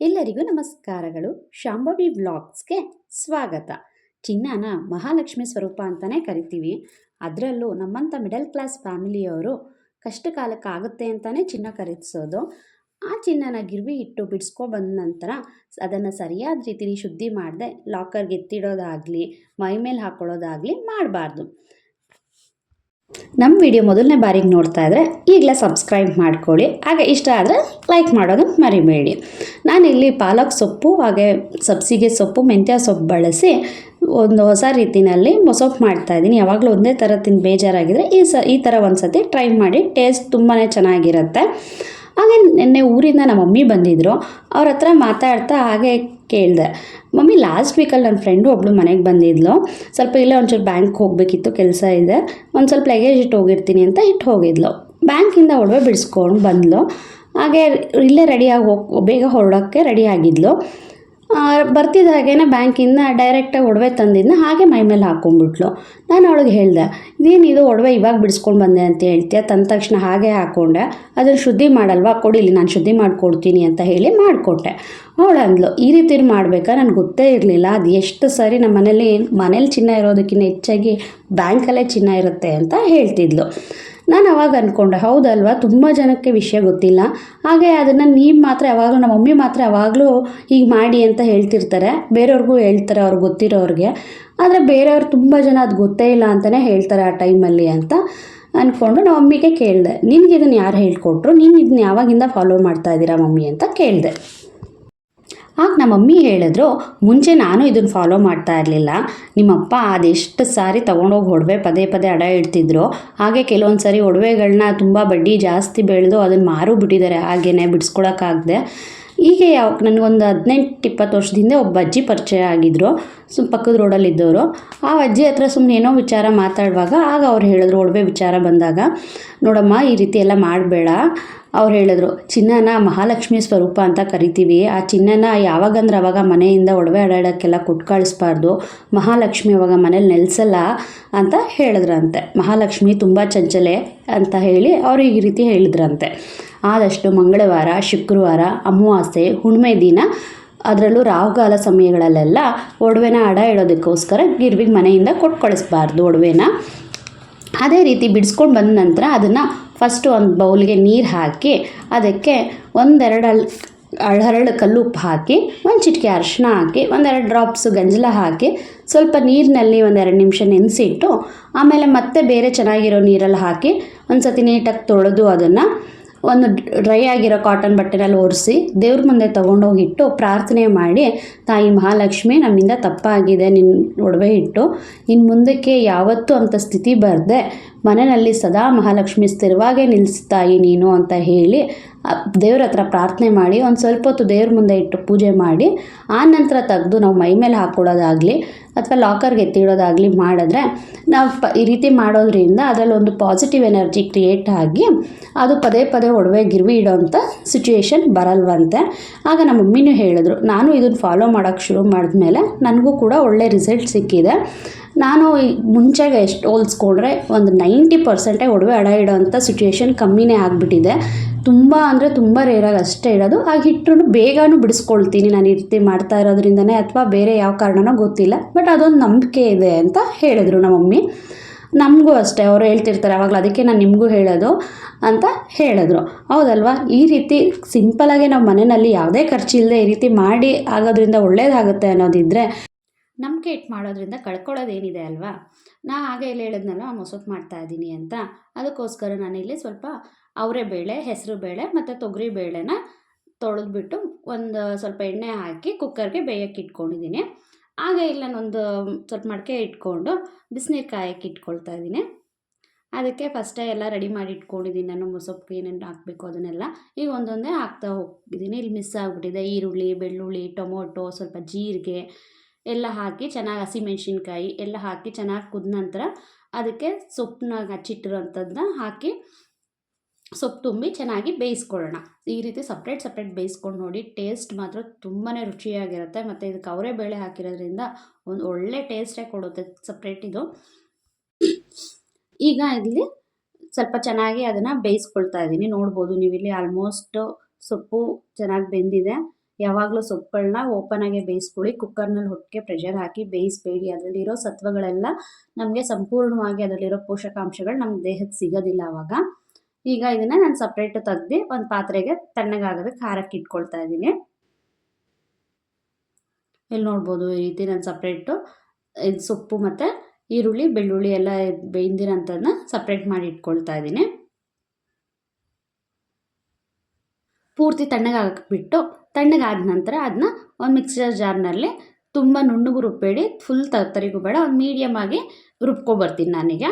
ಎಲ್ಲರಿಗೂ ನಮಸ್ಕಾರಗಳು. ಶಾಂಭವಿ ವ್ಲಾಗ್ಸ್ಗೆ ಸ್ವಾಗತ. ಚಿನ್ನನ ಮಹಾಲಕ್ಷ್ಮಿ ಸ್ವರೂಪ ಅಂತಲೇ ಕರಿತೀವಿ. ಅದರಲ್ಲೂ ನಮ್ಮಂಥ ಮಿಡಲ್ ಕ್ಲಾಸ್ ಫ್ಯಾಮಿಲಿಯವರು ಕಷ್ಟ ಕಾಲಕ್ಕಾಗುತ್ತೆ ಅಂತಲೇ ಚಿನ್ನ ಖರೀದಿಸೋದು. ಆ ಚಿನ್ನನ ಗಿರ್ವಿ ಇಟ್ಟು ಬಿಡಿಸ್ಕೊಬಂದ ನಂತರ ಅದನ್ನು ಸರಿಯಾದ ರೀತಿಲಿ ಶುದ್ಧಿ ಮಾಡದೆ ಲಾಕರ್ಗೆ ಎತ್ತಿಡೋದಾಗಲಿ ಮೈ ಮೇಲೆ ಹಾಕ್ಕೊಳ್ಳೋದಾಗಲಿ ಮಾಡಬಾರ್ದು. ನಮ್ಮ ವಿಡಿಯೋ ಮೊದಲನೇ ಬಾರಿಗೆ ನೋಡ್ತಾ ಇದ್ದರೆ ಈಗಲೇ ಸಬ್ಸ್ಕ್ರೈಬ್ ಮಾಡ್ಕೊಳ್ಳಿ. ಹಾಗೆ ಇಷ್ಟ ಆದರೆ ಲೈಕ್ ಮಾಡೋದನ್ನು ಮರಿಬೇಡಿ. ನಾನಿಲ್ಲಿ ಪಾಲಕ್ ಸೊಪ್ಪು ಹಾಗೆ ಸಬ್ಸಿಗೆ ಸೊಪ್ಪು ಮೆಂತ್ಯ ಸೊಪ್ಪು ಬಳಸಿ ಒಂದು ಹೊಸ ರೀತಿಯಲ್ಲಿ ಮೊಸೊಪ್ಪು ಮಾಡ್ತಾಯಿದ್ದೀನಿ. ಯಾವಾಗಲೂ ಒಂದೇ ಥರ ತಿಂದು ಬೇಜಾರಾಗಿದ್ದರೆ ಈ ಥರ ಒಂದು ಸತಿ ಟ್ರೈ ಮಾಡಿ. ಟೇಸ್ಟ್ ತುಂಬಾ ಚೆನ್ನಾಗಿರುತ್ತೆ. ಹಾಗೆ ನಿನ್ನೆ ಊರಿಂದ ನಮ್ಮ ಮಮ್ಮಿ ಬಂದಿದ್ದರು. ಅವ್ರ ಹತ್ರ ಮಾತಾಡ್ತಾ ಹಾಗೆ ಕೇಳಿದೆ, ಮಮ್ಮಿ ಲಾಸ್ಟ್ ವೀಕಲ್ಲಿ ನನ್ನ ಫ್ರೆಂಡು ಒಬ್ಬಳು ಮನೆಗೆ ಬಂದಿದ್ಲು. ಸ್ವಲ್ಪ ಇಲ್ಲೇ ಒಂಚೂರು ಬ್ಯಾಂಕ್ ಹೋಗಬೇಕಿತ್ತು, ಕೆಲಸ ಇದೆ, ಒಂದು ಸ್ವಲ್ಪ ಲಗೇಜ್ ಇಟ್ಟು ಹೋಗಿರ್ತೀನಿ ಅಂತ ಇಟ್ಟು ಹೋಗಿದ್ಲು. ಬ್ಯಾಂಕಿಂದ ಒಡವೆ ಬಿಡಿಸ್ಕೊಂಡು ಬಂದಳು. ಹಾಗೆ ಇಲ್ಲೇ ರೆಡಿಯಾಗಿ ಬೇಗ ಹೊರಡೋಕ್ಕೆ ರೆಡಿ ಆಗಿದ್ಲು. ಬರ್ತಿದ್ದ ಹಾಗೇನೆ ಬ್ಯಾಂಕಿಂದ ಡೈರೆಕ್ಟಾಗಿ ಒಡವೆ ತಂದಿದ್ದನ್ನ ಹಾಗೆ ಮೈ ಮೇಲೆ ಹಾಕ್ಕೊಂಡ್ಬಿಟ್ಲು. ನಾನು ಅವಳಿಗೆ ಹೇಳಿದೆ, ಇದೇನಿದು ಒಡವೆ ಇವಾಗ ಬಿಡಿಸ್ಕೊಂಡು ಬಂದೆ ಅಂತ ಹೇಳ್ತೀಯ, ತಂದ ತಕ್ಷಣ ಹಾಗೆ ಹಾಕ್ಕೊಂಡೆ, ಅದನ್ನು ಶುದ್ಧಿ ಮಾಡಲ್ವಾ, ಕೊಡಿಲಿ ನಾನು ಶುದ್ಧಿ ಮಾಡಿಕೊಡ್ತೀನಿ ಅಂತ ಹೇಳಿ ಮಾಡಿಕೊಟ್ಟೆ. ಅವಳು ಅಂದ್ಲು, ಈ ರೀತಿ ಮಾಡಬೇಕಾ, ನನಗೆ ಗೊತ್ತೇ ಇರಲಿಲ್ಲ, ಅದು ಎಷ್ಟು ಸರಿ ನಮ್ಮ ಮನೇಲಿ ಚಿನ್ನ ಇರೋದಕ್ಕಿಂತ ಹೆಚ್ಚಾಗಿ ಬ್ಯಾಂಕಲ್ಲೇ ಚಿನ್ನ ಇರುತ್ತೆ ಅಂತ ಹೇಳ್ತಿದ್ಲು. ನಾನು ಅವಾಗ ಅಂದ್ಕೊಂಡೆ, ಹೌದಲ್ವಾ, ತುಂಬ ಜನಕ್ಕೆ ವಿಷಯ ಗೊತ್ತಿಲ್ಲ. ಹಾಗೆ ಅದನ್ನು ನೀವು ಮಾತ್ರ ಯಾವಾಗಲೂ, ನಮ್ಮ ಮಮ್ಮಿ ಮಾತ್ರ ಯಾವಾಗಲೂ ಹೀಗೆ ಮಾಡಿ ಅಂತ ಹೇಳ್ತಿರ್ತಾರೆ, ಬೇರೆಯವ್ರಿಗೂ ಹೇಳ್ತಾರೆ ಅವ್ರಿಗೆ ಗೊತ್ತಿರೋರಿಗೆ. ಆದರೆ ಬೇರೆಯವ್ರು ತುಂಬ ಜನ ಅದು ಗೊತ್ತೇ ಇಲ್ಲ ಅಂತಲೇ ಹೇಳ್ತಾರೆ ಆ ಟೈಮಲ್ಲಿ ಅಂತ ಅಂದ್ಕೊಂಡು ನಮ್ಮ ಮಮ್ಮಿಗೆ ಕೇಳಿದೆ, ನಿನಗೆ ಇದನ್ನು ಯಾರು ಹೇಳ್ಕೊಟ್ರು, ನೀನು ಇದನ್ನ ಯಾವಾಗಿಂದ ಫಾಲೋ ಮಾಡ್ತಾ ಇದ್ದೀರಾ ಮಮ್ಮಿ ಅಂತ ಕೇಳಿದೆ. ಆಗ ನಮ್ಮ ಮಮ್ಮಿ ಹೇಳಿದ್ರು, ಮುಂಚೆ ನಾನು ಇದನ್ನು ಫಾಲೋ ಮಾಡ್ತಾ ಇರಲಿಲ್ಲ, ನಿಮ್ಮಪ್ಪ ಅದೆಷ್ಟು ಸಾರಿ ತೊಗೊಂಡೋಗಿ ಒಡವೆ ಪದೇ ಪದೇ ಅಡ ಇಡ್ತಿದ್ರು. ಹಾಗೆ ಕೆಲವೊಂದು ಸಾರಿ ಒಡವೆಗಳನ್ನ ತುಂಬ ಬಡ್ಡಿ ಜಾಸ್ತಿ ಬೆಳೆದು ಅದನ್ನು ಮಾರು ಬಿಟ್ಟಿದ್ದಾರೆ, ಹಾಗೇ ಬಿಡಿಸ್ಕೊಳಕ್ಕಾಗದೆ. ಹೀಗೆ ನನಗೊಂದು 18-20 ವರ್ಷದಿಂದ ಒಬ್ಬ ಅಜ್ಜಿ ಪರಿಚಯ ಆಗಿದ್ದರು, ಪಕ್ಕದ ರೋಡಲ್ಲಿದ್ದವರು. ಆ ಅಜ್ಜಿ ಹತ್ರ ಸುಮ್ಮನೆ ಏನೋ ವಿಚಾರ ಮಾತಾಡುವಾಗ ಆಗ ಅವ್ರು ಹೇಳಿದ್ರು, ಒಡವೆ ವಿಚಾರ ಬಂದಾಗ, ನೋಡಮ್ಮ ಈ ರೀತಿ ಎಲ್ಲ ಮಾಡಬೇಡ. ಅವ್ರು ಹೇಳಿದ್ರು, ಚಿನ್ನನ ಮಹಾಲಕ್ಷ್ಮಿ ಸ್ವರೂಪ ಅಂತ ಕರಿತೀವಿ, ಆ ಚಿನ್ನನ ಯಾವಾಗಂದ್ರೆ ಅವಾಗ ಮನೆಯಿಂದ ಒಡವೆ ಅಡಾಡೋಕ್ಕೆಲ್ಲ ಕೊಟ್ಟು ಕಳಿಸ್ಬಾರ್ದು, ಮಹಾಲಕ್ಷ್ಮಿ ಅವಾಗ ಮನೇಲಿ ನೆಲೆಸಲ್ಲ ಅಂತ ಹೇಳಿದ್ರಂತೆ. ಮಹಾಲಕ್ಷ್ಮಿ ತುಂಬ ಚಂಚಲೆ ಅಂತ ಹೇಳಿ ಅವ್ರು ಈ ರೀತಿ ಹೇಳಿದ್ರಂತೆ. ಆದಷ್ಟು ಮಂಗಳವಾರ, ಶುಕ್ರವಾರ, ಅಮಾವಾಸ್ಯೆ, ಹುಣ್ಣಿಮೆ ದಿನ, ಅದರಲ್ಲೂ ರಾಹುಕಾಲ ಸಮಯಗಳಲ್ಲೆಲ್ಲ ಒಡವೆನ ಅಡ ಇಡೋದಕ್ಕೋಸ್ಕರ ಗಿರ್ವಿಗೆ ಮನೆಯಿಂದ ಕೊಟ್ಟು ಕಳಿಸ್ಬಾರ್ದು ಒಡವೆನ. ಅದೇ ರೀತಿ ಬಿಡಿಸ್ಕೊಂಡು ಬಂದ ನಂತರ ಅದನ್ನು ಫಸ್ಟು ಒಂದು ಬೌಲ್ಗೆ ನೀರು ಹಾಕಿ ಅದಕ್ಕೆ ಒಂದೆರಡು ಹರಳು ಕಲ್ಲುಪ್ಪು ಹಾಕಿ, ಒಂದು ಚಿಟಿಕೆ ಅರಿಶಿನ ಹಾಕಿ, ಒಂದೆರಡು ಡ್ರಾಪ್ಸು ಗಂಜಲ ಹಾಕಿ, ಸ್ವಲ್ಪ ನೀರಿನಲ್ಲಿ 1-2 ನಿಮಿಷ ನೆನೆಸಿಟ್ಟು ಆಮೇಲೆ ಮತ್ತೆ ಬೇರೆ ಚೆನ್ನಾಗಿರೋ ನೀರಲ್ಲಿ ಹಾಕಿ ಒಂದು ಸತಿ ನೀಟಾಗಿ ತೊಳೆದು ಅದನ್ನು ಒಂದು ಡ್ರೈ ಆಗಿರೋ ಕಾಟನ್ ಬಟ್ಟೆನಲ್ಲಿ ಒರೆಸಿ ದೇವ್ರ ಮುಂದೆ ತೊಗೊಂಡೋಗಿಟ್ಟು ಪ್ರಾರ್ಥನೆ ಮಾಡಿ, ತಾಯಿ ಮಹಾಲಕ್ಷ್ಮಿ ನಮ್ಮಿಂದ ತಪ್ಪಾಗಿದೆ, ನಿನ್ನ ಒಡವೆ ಇಟ್ಟು ಇನ್ನು ಮುಂದಕ್ಕೆ ಯಾವತ್ತೂ ಅಂಥ ಸ್ಥಿತಿ ಬರದೆ ಮನೆಯಲ್ಲಿ ಸದಾ ಮಹಾಲಕ್ಷ್ಮಿ ಸ್ಥಿರವಾಗೇ ನಿಲ್ಲಿಸ್ತಾಯಿ ನೀನು ಅಂತ ಹೇಳಿ ದೇವ್ರ ಹತ್ರ ಪ್ರಾರ್ಥನೆ ಮಾಡಿ ಒಂದು ಸ್ವಲ್ಪ ಹೊತ್ತು ದೇವ್ರ ಮುಂದೆ ಇಟ್ಟು ಪೂಜೆ ಮಾಡಿ ಆ ನಂತರ ತೆಗೆದು ನಾವು ಮೈ ಮೇಲೆ ಹಾಕ್ಕೊಡೋದಾಗಲಿ ಅಥವಾ ಲಾಕರ್ಗೆ ಎತ್ತಿಡೋದಾಗಲಿ ಮಾಡಿದ್ರೆ ನಾವು ಈ ರೀತಿ ಮಾಡೋದ್ರಿಂದ ಅದರಲ್ಲಿ ಒಂದು ಪಾಸಿಟಿವ್ ಎನರ್ಜಿ ಕ್ರಿಯೇಟ್ ಆಗಿ ಅದು ಪದೇ ಪದೇ ಒಡವೆ ಗಿರ್ವಿ ಇಡೋವಂಥ ಸಿಚುವೇಶನ್ ಬರಲ್ವಂತೆ. ಆಗ ನಮ್ಮ ಮಮ್ಮಿನೂ ಹೇಳಿದ್ರು, ನಾನು ಇದನ್ನು ಫಾಲೋ ಮಾಡೋಕ್ಕೆ ಶುರು ಮಾಡಿದ್ಮೇಲೆ ನನಗೂ ಕೂಡ ಒಳ್ಳೆ ರಿಸಲ್ಟ್ ಸಿಕ್ಕಿದೆ. ನಾನು ಮುಂಚೆಗೆ ಎಷ್ಟು ಹೋಲಿಸ್ಕೊಂಡ್ರೆ ಒಂದು 90% ಒಡವೆ ಅಡ ಇಡೋವಂಥ ಸಿಚುವೇಶನ್ ಕಮ್ಮಿನೇ ಆಗಿಬಿಟ್ಟಿದೆ. ತುಂಬ ಅಂದರೆ ತುಂಬ ರೇರಾಗಿ ಅಷ್ಟೇ ಇಡೋದು. ಹಾಗೆ ಇಟ್ಟರು ಬೇಗನೂ ಬಿಡಿಸ್ಕೊಳ್ತೀನಿ ನಾನು ಈ ರೀತಿ ಮಾಡ್ತಾ ಇರೋದ್ರಿಂದನೇ, ಅಥವಾ ಬೇರೆ ಯಾವ ಕಾರಣನೋ ಗೊತ್ತಿಲ್ಲ, ಬಟ್ ಅದೊಂದು ನಂಬಿಕೆ ಇದೆ ಅಂತ ಹೇಳಿದ್ರು ನಮ್ಮ ಮಮ್ಮಿ. ನಮಗೂ ಅಷ್ಟೇ, ಅವರು ಹೇಳ್ತಿರ್ತಾರೆ ಆವಾಗಲೂ, ಅದಕ್ಕೆ ನಾನು ನಿಮಗೂ ಹೇಳೋದು ಅಂತ ಹೇಳಿದ್ರು. ಹೌದಲ್ವಾ, ಈ ರೀತಿ ಸಿಂಪಲಾಗೆ ನಾವು ಮನೆಯಲ್ಲಿ ಯಾವುದೇ ಖರ್ಚಿಲ್ಲದೆ ಈ ರೀತಿ ಮಾಡಿ ಆಗೋದ್ರಿಂದ ಒಳ್ಳೇದಾಗುತ್ತೆ ಅನ್ನೋದಿದ್ದರೆ, ನಂಬಿಕೆ ಇಟ್ಟು ಮಾಡೋದ್ರಿಂದ ಕಳ್ಕೊಳ್ಳೋದೇನಿದೆ ಅಲ್ವಾ. ನಾ ಹಾಗೆ ಇಲ್ಲಿ ಹೇಳಿದ್ನಲ್ಲ ಮೊಸೊಪ್ಪು ಮಾಡ್ತಾಯಿದ್ದೀನಿ ಅಂತ, ಅದಕ್ಕೋಸ್ಕರ ನಾನಿಲ್ಲಿ ಸ್ವಲ್ಪ ಅವರೆಬೇಳೆ, ಹೆಸರು ಬೇಳೆ ಮತ್ತು ತೊಗರಿ ಬೇಳೆನ ತೊಳೆದ್ಬಿಟ್ಟು ಒಂದು ಸ್ವಲ್ಪ ಎಣ್ಣೆ ಹಾಕಿ ಕುಕ್ಕರ್ಗೆ ಬೇಯಕ್ಕೆ ಇಟ್ಕೊಂಡಿದ್ದೀನಿ. ಹಾಗೆ ಇಲ್ಲಿ ನಾನೊಂದು ಸ್ವಲ್ಪ ಮಡಕೆ ಇಟ್ಕೊಂಡು ಬಿಸಿನೀರು ಕಾಯಕ್ಕೆ ಇಟ್ಕೊಳ್ತಾ ಇದ್ದೀನಿ. ಅದಕ್ಕೆ ಫಸ್ಟೇ ಎಲ್ಲ ರೆಡಿ ಮಾಡಿ ಇಟ್ಕೊಂಡಿದ್ದೀನಿ ನಾನು, ಮೊಸೊಪ್ಪಿಗೆ ಏನೇನು ಹಾಕಬೇಕು ಅದನ್ನೆಲ್ಲ ಈಗ ಒಂದೊಂದೇ ಹಾಕ್ತಾ ಹೋಗ್ತಿದ್ದೀನಿ. ಇಲ್ಲಿ ಮಿಸ್ ಆಗಿಬಿಟ್ಟಿದೆ, ಈರುಳ್ಳಿ, ಬೆಳ್ಳುಳ್ಳಿ, ಟೊಮೊಟೊ, ಸ್ವಲ್ಪ ಜೀರಿಗೆ ಎಲ್ಲ ಹಾಕಿ ಚೆನ್ನಾಗಿ, ಹಸಿಮೆಣ್ಸಿನ್ಕಾಯಿ ಎಲ್ಲ ಹಾಕಿ ಚೆನ್ನಾಗಿ ಕುದ ನಂತರ ಅದಕ್ಕೆ ಸೊಪ್ಪನ್ನ ಹಚ್ಚಿಟ್ಟಿರೋಂಥದ್ದನ್ನ ಹಾಕಿ ಸೊಪ್ಪು ತುಂಬಿ ಚೆನ್ನಾಗಿ ಬೇಯಿಸ್ಕೊಳ್ಳೋಣ. ಈ ರೀತಿ ಸಪ್ರೇಟ್ ಬೇಯಿಸ್ಕೊಂಡು ನೋಡಿ, ಟೇಸ್ಟ್ ಮಾತ್ರ ತುಂಬಾ ರುಚಿಯಾಗಿರುತ್ತೆ. ಮತ್ತು ಇದಕ್ಕೆ ಅವರೆಬೇಳೆ ಹಾಕಿರೋದ್ರಿಂದ ಒಂದು ಒಳ್ಳೆ ಟೇಸ್ಟೇ ಕೊಡುತ್ತೆ ಸಪ್ರೇಟ್ ಇದು. ಈಗ ಇಲ್ಲಿ ಸ್ವಲ್ಪ ಚೆನ್ನಾಗಿ ಅದನ್ನು ಬೇಯಿಸ್ಕೊಳ್ತಾ ಇದ್ದೀನಿ. ನೋಡ್ಬೋದು ನೀವಿಲ್ಲಿ ಆಲ್ಮೋಸ್ಟ್ ಸೊಪ್ಪು ಚೆನ್ನಾಗಿ ಬೆಂದಿದೆ. ಯಾವಾಗಲೂ ಸೊಪ್ಪುಗಳನ್ನ ಓಪನ್ ಆಗಿ ಬೇಯಿಸ್ಕೊಳ್ಳಿ. ಕುಕ್ಕರ್ನಲ್ಲಿ ಹೊಟ್ಟಿಗೆ ಪ್ರೆಷರ್ ಹಾಕಿ ಬೇಯಿಸಬೇಡಿ. ಅದರಲ್ಲಿರೋ ಸತ್ವಗಳೆಲ್ಲ ನಮಗೆ ಸಂಪೂರ್ಣವಾಗಿ ಅದರಲ್ಲಿರೋ ಪೋಷಕಾಂಶಗಳು ನಮ್ಮ ದೇಹಕ್ಕೆ ಸಿಗೋದಿಲ್ಲ ಆವಾಗ. ಈಗ ಇದನ್ನು ನಾನು ಸಪ್ರೇಟು ತೆಗ್ದು ಒಂದು ಪಾತ್ರೆಗೆ ತಣ್ಣಗಾಗೋದಕ್ಕೆ ಹಾರಕ್ಕೆ ಇಟ್ಕೊಳ್ತಾ ಇದ್ದೀನಿ. ಇಲ್ಲಿ ನೋಡ್ಬೋದು ಈ ರೀತಿ ನಾನು ಸಪ್ರೇಟು ಇದು ಸೊಪ್ಪು ಮತ್ತು ಈರುಳ್ಳಿ ಬೆಳ್ಳುಳ್ಳಿ ಎಲ್ಲ ಬೇಯ್ದಿರೋಂಥದ್ದನ್ನ ಸಪ್ರೇಟ್ ಮಾಡಿ ಇಟ್ಕೊಳ್ತಾ ಇದ್ದೀನಿ. ಪೂರ್ತಿ ತಣ್ಣಗಾಕ್ಬಿಟ್ಟು ತಣ್ಣಗಾದ ನಂತರ ಅದನ್ನ ಒಂದು ಮಿಕ್ಸರ್ ಜಾರ್ನಲ್ಲಿ ತುಂಬ ನುಣ್ಣಗೂ ರುಬ್ಬೇಡಿ, ಫುಲ್ ತರಿಗೂ ಬೇಡ, ಒಂದು ಮೀಡಿಯಮ್ ಆಗಿ ರುಬ್ಕೊಬರ್ತೀನಿ ನಾನೀಗ.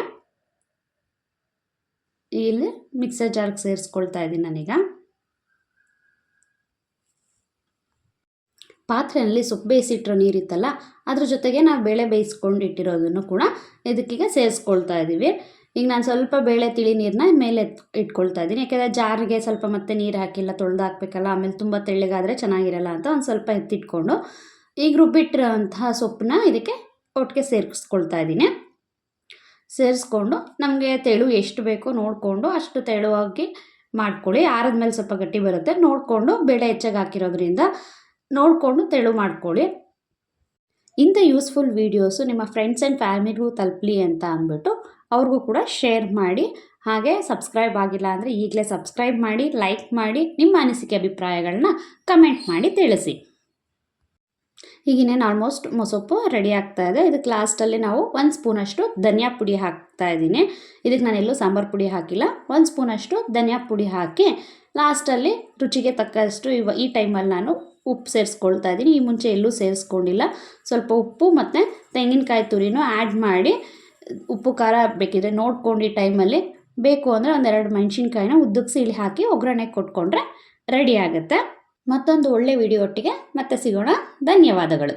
ಇಲ್ಲಿ ಮಿಕ್ಸರ್ ಜಾರ್ಗೆ ಸೇರಿಸ್ಕೊಳ್ತಾ ಇದ್ದೀನಿ ನಾನೀಗ. ಪಾತ್ರೆಯಲ್ಲಿ ಸೊಪ್ಪು ಬೇಯಿಸಿಟ್ಟಿರೋ ನೀರಿತ್ತಲ್ಲ ಅದ್ರ ಜೊತೆಗೆ ನಾವು ಬೇಳೆ ಬೇಯಿಸ್ಕೊಂಡು ಇಟ್ಟಿರೋದನ್ನು ಕೂಡ ಇದಕ್ಕೀಗ ಸೇರಿಸ್ಕೊಳ್ತಾ ಇದ್ದೀವಿ. ಈಗ ನಾನು ಸ್ವಲ್ಪ ಬೇಳೆ ತಿಳಿ ನೀರನ್ನ ಮೇಲೆ ಇಟ್ಕೊಳ್ತಾ ಇದ್ದೀನಿ, ಯಾಕೆಂದರೆ ಜಾರಿಗೆ ಸ್ವಲ್ಪ ಮತ್ತೆ ನೀರು ಹಾಕಿಲ್ಲ, ತೊಳೆದು ಹಾಕಬೇಕಲ್ಲ, ಆಮೇಲೆ ತುಂಬ ತೆಳ್ಳಗಾದರೆ ಚೆನ್ನಾಗಿರಲ್ಲ ಅಂತ ಒಂದು ಸ್ವಲ್ಪ ಎತ್ತಿಟ್ಕೊಂಡು ಈಗ ರುಬ್ಬಿಟ್ಟಿರೋಂತಹ ಸೊಪ್ಪನ್ನ ಇದಕ್ಕೆ ಒಟ್ಟಿಗೆ ಸೇರಿಸ್ಕೊಳ್ತಾ ಇದ್ದೀನಿ. ಸೇರಿಸ್ಕೊಂಡು ನಮಗೆ ತೆಳು ಎಷ್ಟು ಬೇಕೋ ನೋಡಿಕೊಂಡು ಅಷ್ಟು ತೆಳುವಾಗಿ ಮಾಡ್ಕೊಳ್ಳಿ. ಆರಿದ್ಮೇಲೆ ಸ್ವಲ್ಪ ಗಟ್ಟಿ ಬರುತ್ತೆ, ನೋಡಿಕೊಂಡು ಬೇಳೆ ಹೆಚ್ಚಾಗಿ ಹಾಕಿರೋದ್ರಿಂದ ನೋಡಿಕೊಂಡು ತೆಳು ಮಾಡ್ಕೊಳ್ಳಿ. ಇಂಥ ಯೂಸ್ಫುಲ್ ವೀಡಿಯೋಸು ನಿಮ್ಮ ಫ್ರೆಂಡ್ಸ್ ಆ್ಯಂಡ್ ಫ್ಯಾಮಿಲಿಗೂ ತಲುಪಲಿ ಅಂತ ಅಂದ್ಬಿಟ್ಟು ಅವ್ರಿಗೂ ಕೂಡ ಶೇರ್ ಮಾಡಿ. ಹಾಗೆ ಸಬ್ಸ್ಕ್ರೈಬ್ ಆಗಿಲ್ಲ ಅಂದರೆ ಈಗಲೇ ಸಬ್ಸ್ಕ್ರೈಬ್ ಮಾಡಿ, ಲೈಕ್ ಮಾಡಿ, ನಿಮ್ಮ ಅನಿಸಿಕೆ ಅಭಿಪ್ರಾಯಗಳನ್ನ ಕಮೆಂಟ್ ಮಾಡಿ ತಿಳಿಸಿ. ಈಗಿನೇನು ಆಲ್ಮೋಸ್ಟ್ ಮೊಸೊಪ್ಪು ರೆಡಿ ಆಗ್ತಾ ಇದೆ. ಇದಕ್ಕೆ ಲಾಸ್ಟಲ್ಲಿ ನಾವು 1 ಸ್ಪೂನಷ್ಟು ಧನಿಯಾ ಪುಡಿ ಹಾಕ್ತಾ ಇದ್ದೀನಿ. ಇದಕ್ಕೆ ನಾನೆಲ್ಲೂ ಸಾಂಬಾರು ಪುಡಿ ಹಾಕಿಲ್ಲ. 1 ಸ್ಪೂನಷ್ಟು ಧನಿಯಾ ಪುಡಿ ಹಾಕಿ ಲಾಸ್ಟಲ್ಲಿ ರುಚಿಗೆ ತಕ್ಕಷ್ಟು ಈ ಟೈಮಲ್ಲಿ ನಾನು ಉಪ್ಪು ಸೇರಿಸ್ಕೊಳ್ತಾ ಇದ್ದೀನಿ. ಈ ಮುಂಚೆ ಎಲ್ಲೂ ಸೇರಿಸ್ಕೊಂಡಿಲ್ಲ. ಸ್ವಲ್ಪ ಉಪ್ಪು ಮತ್ತು ತೆಂಗಿನಕಾಯಿ ತುರಿನೂ ಆ್ಯಡ್ ಮಾಡಿ ಉಪ್ಪು ಖಾರ ಬೇಕಿದ್ರೆ ನೋಡ್ಕೊಂಡು ಈ ಟೈಮಲ್ಲಿ, ಬೇಕು ಅಂದರೆ 1-2 ಮೆಣಸಿನ್ಕಾಯಿನ ಉದ್ದಕ್ಕೆ ಸೀಳಿ ಹಾಕಿ ಒಗ್ಗರಣೆ ಕೊಟ್ಕೊಂಡ್ರೆ ರೆಡಿ ಆಗುತ್ತೆ. ಮತ್ತೊಂದು ಒಳ್ಳೆ ವಿಡಿಯೋ ಒಟ್ಟಿಗೆ ಮತ್ತೆ ಸಿಗೋಣ. ಧನ್ಯವಾದಗಳು.